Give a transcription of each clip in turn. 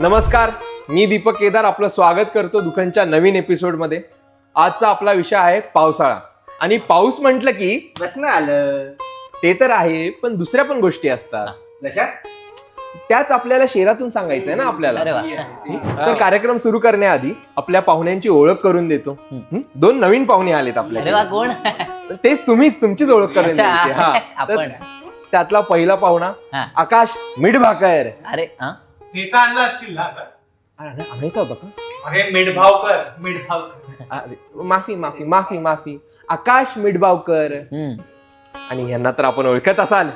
नमस्कार, मी दीपक केदार आपलं स्वागत करतो दुकानच्या नवीन एपिसोडमध्ये. आजचा आपला विषय आहे पावसाळा. आणि पाऊस म्हटलं की बसणं आलं ते तर आहे, पण दुसऱ्या पण गोष्टी असतात. जशा त्याच आपल्याला शहरातून सांगायचंय ना आपल्याला. अरे वा. तर कार्यक्रम सुरू करण्याआधी आपल्या पाहुण्यांची ओळख करून देतो. दोन नवीन पाहुणे आलेत अरे वा, आपल्याला. कोण? तेच तुमचीच ओळख करून अच्छा, द्यायची. हा. तर आपण. त्यातला पहिला पाहुणा हा. आकाश मिठभाकर. अरे हा? ठेचा आणला असशील ना आता. आणायचा होता का? अरे मिठभावकर. अरे, माफी माफी माफी माफी आकाश मिठभावकर. हम्म. आणि यांना तर आपण ओळखत असाल,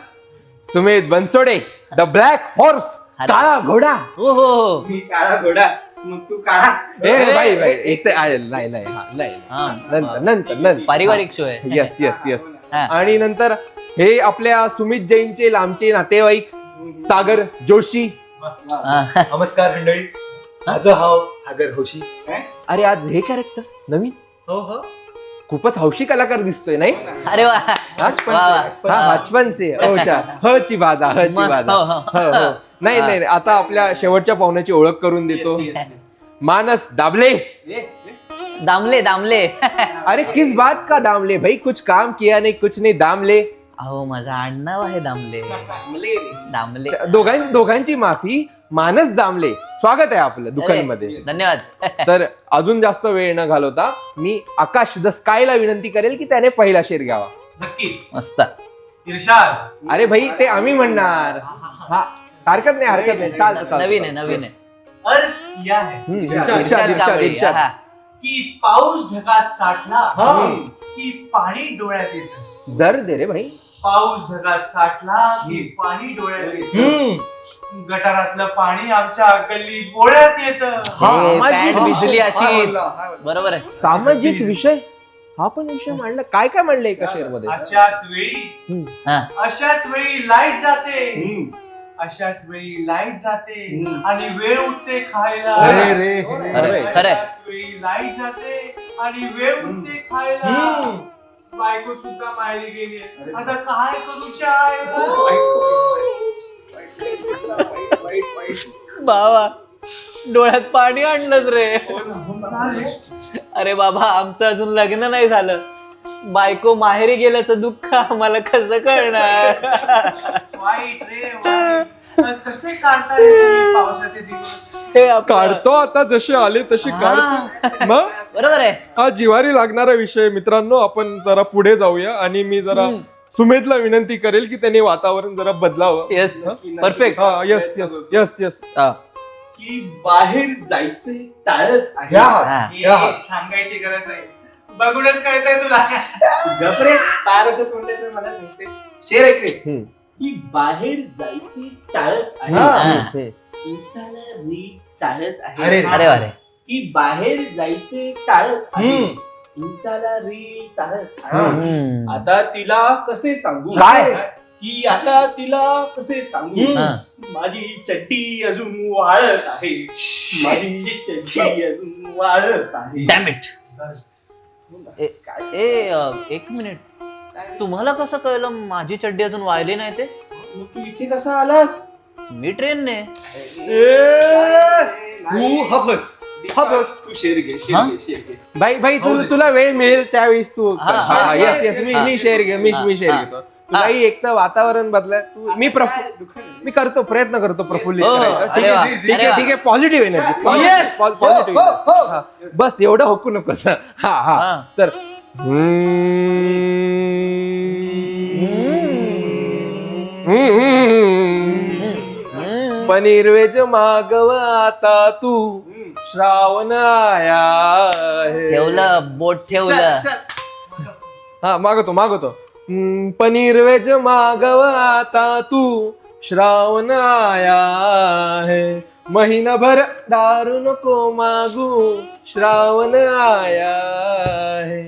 Sumedh Bansode, the black horse, अरे. काळा घोडा. हो हो हो. मी काळा घोडा मग तू काळा. भाई एक तर नंतर पारिवारिक शो आहे. Yes yes yes. हा. आणि नंतर हे आपल्या सुमित जैनचे लांबचे नातेवाईक सागर जोशी. हा. नमस्कार मंडळी, माझं हाव हागर हौशी. अरे आज हे कॅरेक्टर नवीन, हो हो, खूपच हौशी कलाकार दिसतोय नाही? अरे वा. बचपन से हची बाधा हची मग, बाधा. हो, हो. हो. नाही आता आपल्या शेवटच्या पाहुण्याची ओळख करून देतो. मानस दाबले. दामले. अरे किस बात का दामले भाई, कुछ काम किया नहीं कुछ नहीं दामले. अहो माझं आडनाव आहे दामले. दोघांची माफी. मानस दामले, स्वागत आहे आपलं दुकानमध्ये. धन्यवाद. तर अजून जास्त वेळ न घालवता मी आकाश द स्कायला विनंती करेल की त्याने पहिला शेर घ्यावा. नक्कीच. मस्त. इर्षाद. अरे भाई ते आम्ही म्हणणार. हा, हरकत नाही चालतं. नवीन आहे. अर्ज किया है इर्षाद. हा. की पाऊस ढगात साठला हा. की पाणी डोळ्यात येत. जर दे रे भाई. पाऊस ढगात साठला की पाणी डोळ्यात येत. गटारातलं पाणी आमच्या गल्ली बोळ्यात येत. सामाजिक बिजली अशी. बरोबर आहे. सामाजिक विषय हा पण विषय मांडला. काय मांडलं एका शेर मध्ये? अशाच वेळी हा. लाईट जाते. अशाच वेळी लाईट जाते आणि वेळ उठते खायला. अरे रे अरे, खरंय. अशाच वेळी लाईट जाते आणि वेळ उठते खायला. बायको सुद्धा माहेरी गेली. आता काय करू बाबा डोळ्यात पाणी आणलंच रे. अरे बाबा, आमचं अजून लग्न नाही झालं. बायको माहेरी गेल्याचं दुःख आम्हाला कसं कळणार? वाईट रे वाईट. कसे काढता येईल पावसाचे दिवस? हे आपलं- काढतो आता, जसे आले तसे काढतो. मग बरोबर आहे. हा जिवारी लागणारा विषय. मित्रांनो, आपण जरा पुढे जाऊया आणि मी जरा सुमेधला विनंती करेल की त्याने वातावरण जरा बदलावं. Yes, perfect. हा येस येस येस येस. की बाहेर जायचे टाळत आहे. हे सांगायची गरज नाही, बघूनच कळतंय तुला. गपरे पार अशा तोंडाचं मला सांगते. शेर ऐकले हम्म. की बाहेर जायचे टाळत आहे. हम्म. इन्स्टाला रील चालत आहे. अरे वा रे. की बाहेर जायचे टाळत आहे. हम्म. इन्स्टाला रील चालत आहे. हम्म. आता तिला कसे सांगू? काय? की आता तिला कसे सांगू? हा. माझी चड्डी अजून वाळत आहे. माझी चड्डी अजून वाळत आहे. Damn it. एक मिनिट, तुम्हाला कसं कळलं माझी चड्डी अजून वाहिली नाही ते? मग तू इथे कसा आलास? मी ट्रेनने. तू शेर घे हा? शेर घे. भाई तुला वेळ मिळेल त्यावेळेस तू हा. Yes yes. मी शेअर घे. मी शेअर घेतो. तुलाही एक तर वातावरण बदलाय. मी करतो, प्रयत्न करतो प्रफुल्लित हो, हो. करायचा. अरे वा, ठीक अरे वा. आहे पॉझिटिव्ह एनर्जी. Yes. पॉझिटिव्ह. बस एवढं होकू नकोस. हा हा. तर पनीर वेज मागव आता तू, श्रावण आया आहे. ठेवलं बोट ठेवलं. हा मागवतो. पनीर वेज मागव आता तू, श्रावण आया है. महीनाभर दारू नको मागू, श्रावण आया है.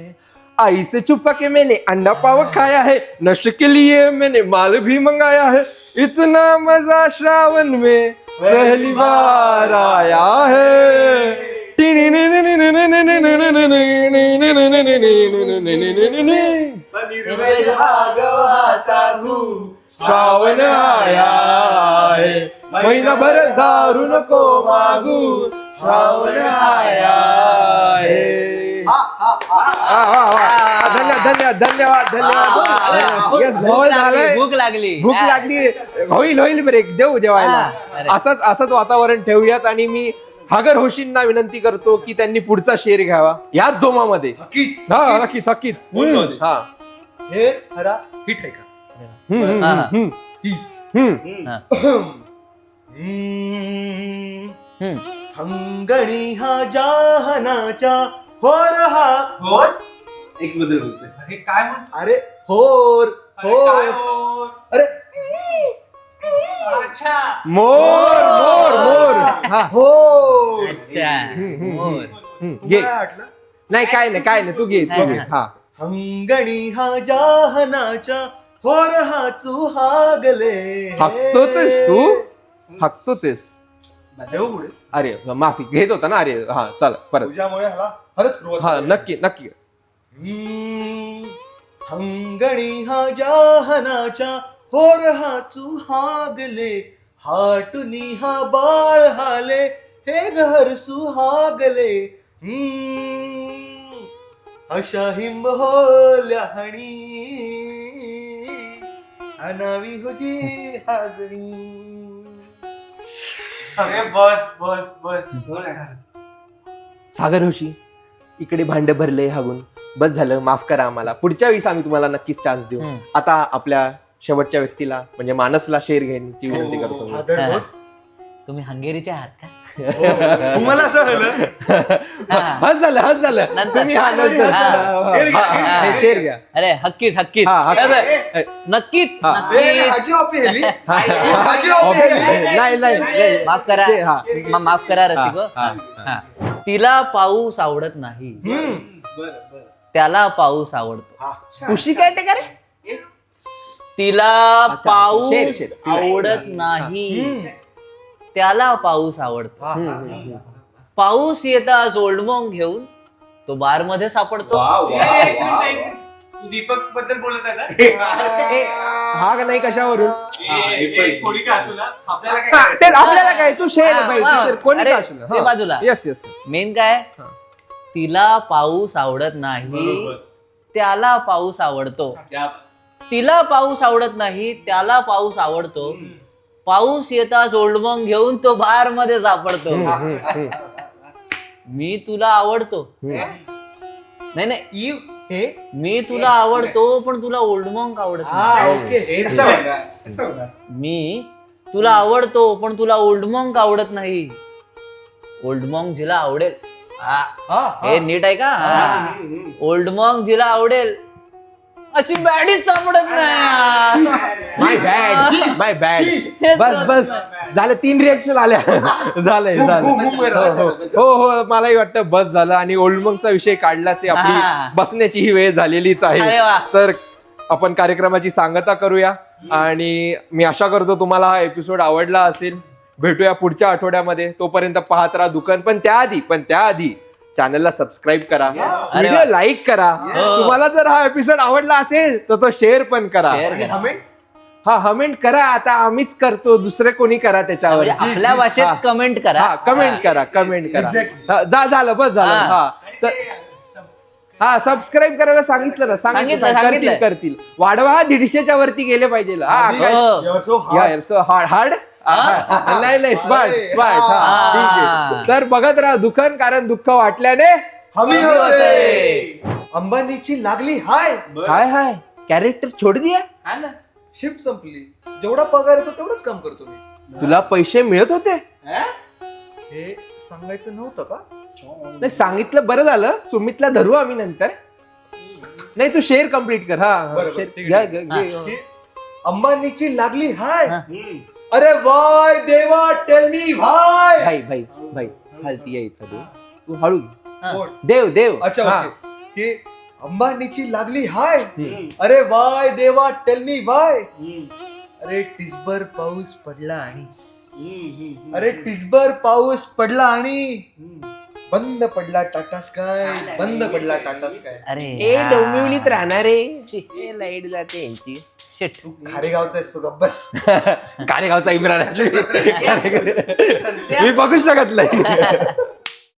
आई से छुपा के मैंने अंडा पाव खाया है. नशे के लिए मैंने माल भी मंगाया है. इतना मजा श्रावण में पहली बार आया है. श्रावण आया है. महिनाभर दारू नको मागू श्रावण आया है. धन्यवाद Yes, भूक लागली, झालंय. भूक लागली. भूक लागली. होईल ब्रेक देऊ जेवायला. अरे. असंच वातावरण ठेवूयात आणि मी हागर होशींना विनंती करतो की त्यांनी पुढचा शेर घ्यावा याच जोमामध्ये. नक्कीच हा नक्कीच हा हे हरा हिट आहे का हीच हंगणी हा जाहनाच्या होर हा होर एक्स बद्दल बोलतोय. अरे काय म्हण अरे होर अरे काय होर होर अरे अच्छा मोर हा होर अच्छा मोर. घे काय वाटलं नाही काय नाही तू घे हा हंगणी हा जाहनाच्या होर हा चुहागले हाकतोच देऊ पुढे अरे माफी घेत होता ना अरे हा चला परत तुझ्यामुळे ह्याला परत सुरुवात हा करूया. नक्की हंगणी हा जाहनाच्या होर हा चुहागले हाटुनी हा बाळ हाले हे घर सुहागले अशा हिंब होल्या हणी अनावी होजी हाजणी. अरे बस सागर होशी इकडे भांड भरले हागून बस झालं माफ करा आम्हाला पुढच्या वेळेस आम्ही तुम्हाला नक्कीच चान्स देऊ. आता आपल्या शेवटच्या व्यक्तीला म्हणजे मानसला शेर घेण्याची विनंती करतो मी. हादर होत. तुम्ही हंगेरीचे आहात का? तुम्हाला असं झालं हस झालं नंतर. तुम्ही हा नंतर. हे शेर घ्या अरे हक्कीच हा. नक्कीच हा. नक्कीच. हाजी ऑपी हेली नाही माफ करा शे- हा. माफ करा रसिको. हा, हा. तिला पाऊस आवडत नाही बरं त्याला पाऊस आवडतो. उशी काय ते का रे तिला अच्छा, पाऊस शेर. आवडत नाही त्याला पाऊस आवडतो. पाऊस येता जोडमोंग घेऊन तो बार मध्ये सापडतो. तू दीपक बद्दल बोलत आहे ना हा का नाही कशावरून कोणी का असू ना आपल्याला हा, काय ते आपल्याला काय तू शेर हा, बाई, तू हा. शेर कोणी अरे, का असू ते बाजूला. येस मेन काय हा. तिला पाऊस आवडत नाही बरोबर. त्याला पाऊस आवडतो. तिला पाऊस आवडत नाही त्याला पाऊस आवडतो. पाऊस येता जोडमोंग घेऊन तो बार मध्ये सापडतो. मी तुला आवडतो. नाही मी तुला आवडतो पण तुला ओल्डमॉंग आवडत नाही. मी तुला आवडतो पण तुला ओल्डमॉंग आवडत नाही. ओल्डमॉंग जिला आवडेल हे नीट आहे का? ओल्डमॉंग जिला आवडेल अशी बॅडीच सापडत नाही. माय बॅड बस झालं 3 रिएक्शन आल्या झालंय हो मलाही वाटतं बस झालं आणि ओल्डमंगचा विषय काढला ते हा. आपली बसण्याची ही वेळ झालेलीच आहे. अरे वा. तर आपण कार्यक्रमाची सांगता करूया आणि मी आशा करतो तुम्हाला हा एपिसोड आवडला असेल. भेटूया पुढच्या आठवड्यामध्ये. तोपर्यंत पाहत राहा दुकान. पण त्याआधी चॅनलला सबस्क्राईब करा, व्हिडिओ लाईक करा. तुम्हाला जर हा एपिसोड आवडला असेल तर तो शेअर पण करा. हा कमेंट करा. आता आम्हीच करतो दुसरे कोणी करा त्याच्यावर. म्हणजे आपल्या भाषेत कमेंट करा. कमेंट करा. झालं बस झालं. हा सबस्क्राईब करायला सांगितलं ना. सांगितलं. करतील. वाढवा 150च्या वरती गेले पाहिजे. हार्ड नाही स्मार्ट. तर बघत राहा दुकान कारण दुःख वाटल्याने हमी होते. अंबानीची लागली हाय हाय कॅरेक्टर छोड दिया. शिफ्ट संपली. जेवढा पगार येतो तेवढंच काम करतो मी. तुला पैसे मिळत होते हे सांगायचं नव्हतं का? नाही सांगितलं बरं झालं. सुमितला धरू आम्ही नंतर. नाही तू शेअर कम्प्लीट कर. बरोबर, ठीक घ्या, आहे. घ्या. की अंबानीची लागली हाय. अरे वाय देवा टेल मी भाय. भाई खालती यायचं तू हळू कोण? देव अच्छा हा. ओके. की अंबानीची लागली हाय. अरे वाय देवा टेल मी वाय. अरे टिसभर पाऊस पडला आणि बंद पडला टाटा स्काय. अरे डोंबिवलीत राहणारे लाईट जाते यांची. शिट. तू खारेगावचा आहेस तू गप्पस. कारेगावचा इम्रान आहे. मी बघू शकत नाही.